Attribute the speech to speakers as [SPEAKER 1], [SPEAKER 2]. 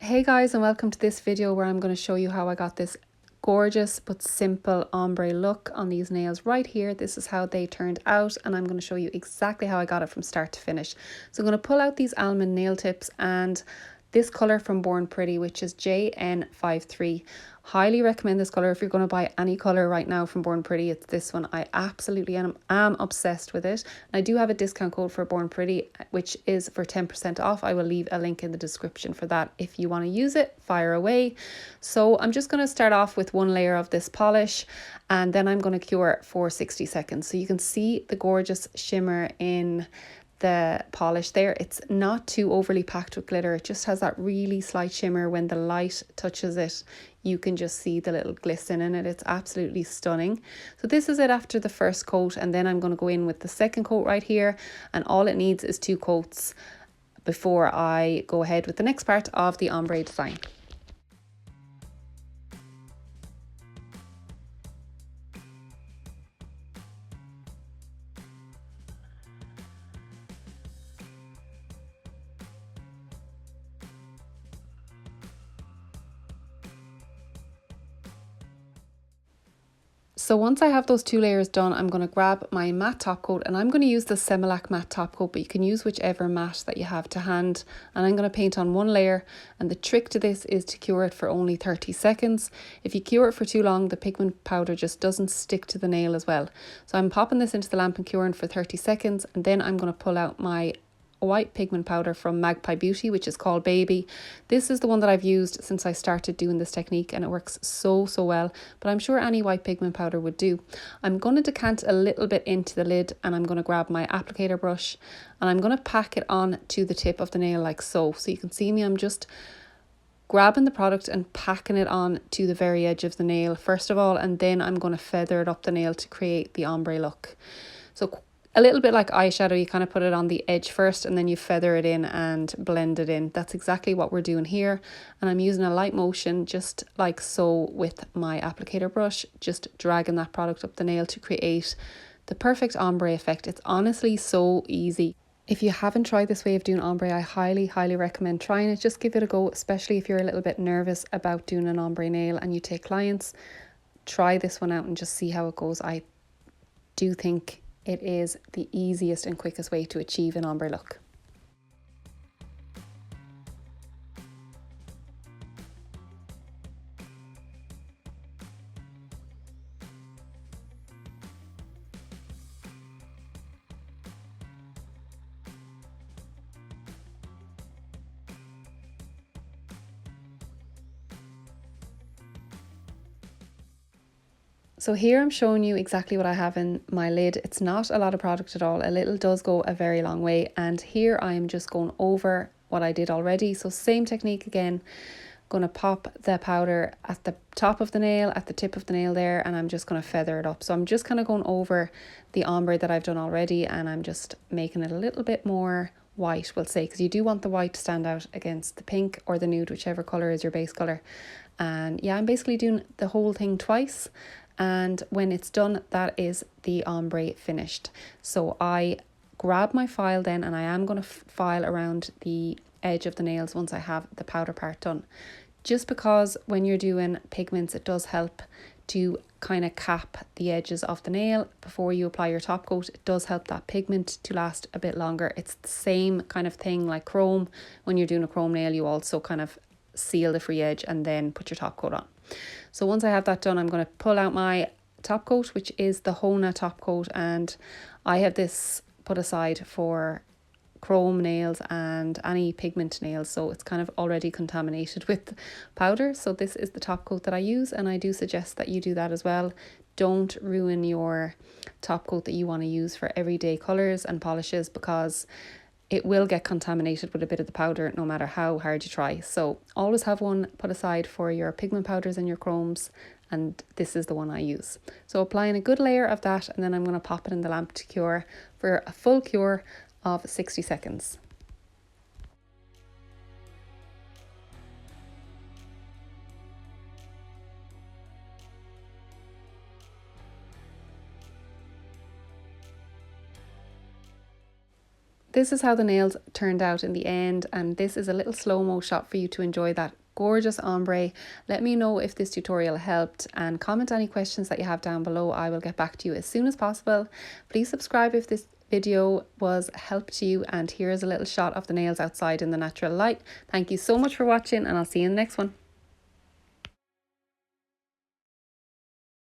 [SPEAKER 1] Hey guys, and welcome to this video where I'm going to show you how I got this gorgeous but simple ombre look on these nails right here. This is how they turned out, and I'm going to show you exactly how I got it from start to finish. So I'm going to pull out these almond nail tips and this colour from Born Pretty, which is JN53. Highly recommend this colour if you're going to buy any colour right now from Born Pretty. It's this one. I absolutely am obsessed with it. And I do have a discount code for Born Pretty, which is for 10% off. I will leave a link in the description for that if you want to use it. Fire away. So I'm just going to start off with one layer of this polish, and then I'm going to cure for 60 seconds. So you can see the gorgeous shimmer in the polish there. It's not too overly packed with glitter. It just has that really slight shimmer. When the light touches it, you can just see the little glisten in it. It's absolutely stunning. So this is it after the first coat, and then I'm going to go in with the second coat right here, and all it needs is 2 coats before I go ahead with the next part of the ombre design. So once I have those 2 layers done, I'm going to grab my matte top coat, and I'm going to use the Semilac matte top coat, but you can use whichever matte that you have to hand. And I'm going to paint on 1 layer, and the trick to this is to cure it for only 30 seconds. If you cure it for too long, the pigment powder just doesn't stick to the nail as well. So I'm popping this into the lamp and curing for 30 seconds, and then I'm going to pull out my white pigment powder from Magpie Beauty, which is called Baby. This is the one that I've used since I started doing this technique, and it works so well, but I'm sure any white pigment powder would do. I'm going to decant a little bit into the lid, and I'm going to grab my applicator brush, and I'm going to pack it on to the tip of the nail like so. So you can see me, I'm just grabbing the product and packing it on to the very edge of the nail first of all, and then I'm going to feather it up the nail to create the ombre look. So a little bit like eyeshadow, you kind of put it on the edge first and then you feather it in and blend it in. That's exactly what we're doing here. And I'm using a light motion just like so with my applicator brush, just dragging that product up the nail to create the perfect ombre effect. It's honestly so easy. If you haven't tried this way of doing ombre, I highly recommend trying it. Just give it a go, especially if you're a little bit nervous about doing an ombre nail and you take clients. Try this one out and just see how it goes. I do think it is the easiest and quickest way to achieve an ombre look. So here I'm showing you exactly what I have in my lid. It's not a lot of product at all. A little does go a very long way. And here I am just going over what I did already. So same technique again. Going to pop the powder at the top of the nail, at the tip of the nail there, and I'm just going to feather it up. So I'm just kind of going over the ombre that I've done already, and I'm just making it a little bit more white, we'll say, because you do want the white to stand out against the pink or the nude, whichever colour is your base colour. And yeah, I'm basically doing the whole thing twice. And when it's done, that is the ombre finished. So I grab my file then, and I am going to file around the edge of the nails once I have the powder part done. Just because when you're doing pigments, it does help to kind of cap the edges of the nail before you apply your top coat. It does help that pigment to last a bit longer. It's the same kind of thing like chrome. When you're doing a chrome nail, you also kind of seal the free edge and then put your top coat on. So once I have that done, I'm going to pull out my top coat, which is the Hona top coat, and I have this put aside for chrome nails and any pigment nails, so it's kind of already contaminated with powder. So this is the top coat that I use, and I do suggest that you do that as well. Don't ruin your top coat that you want to use for everyday colours and polishes, because it will get contaminated with a bit of the powder no matter how hard you try. So always have one put aside for your pigment powders and your chromes, and this is the one I use. So applying a good layer of that, and then I'm going to pop it in the lamp to cure for a full cure of 60 seconds. this is how the nails turned out in the end, and this is a little slow-mo shot for you to enjoy that gorgeous ombre. Let me know if this tutorial helped and comment any questions that you have down below. I will get back to you as soon as possible. Please subscribe if this video was help to you, and here is a little shot of the nails outside in the natural light. Thank you so much for watching, and I'll see you in the next one.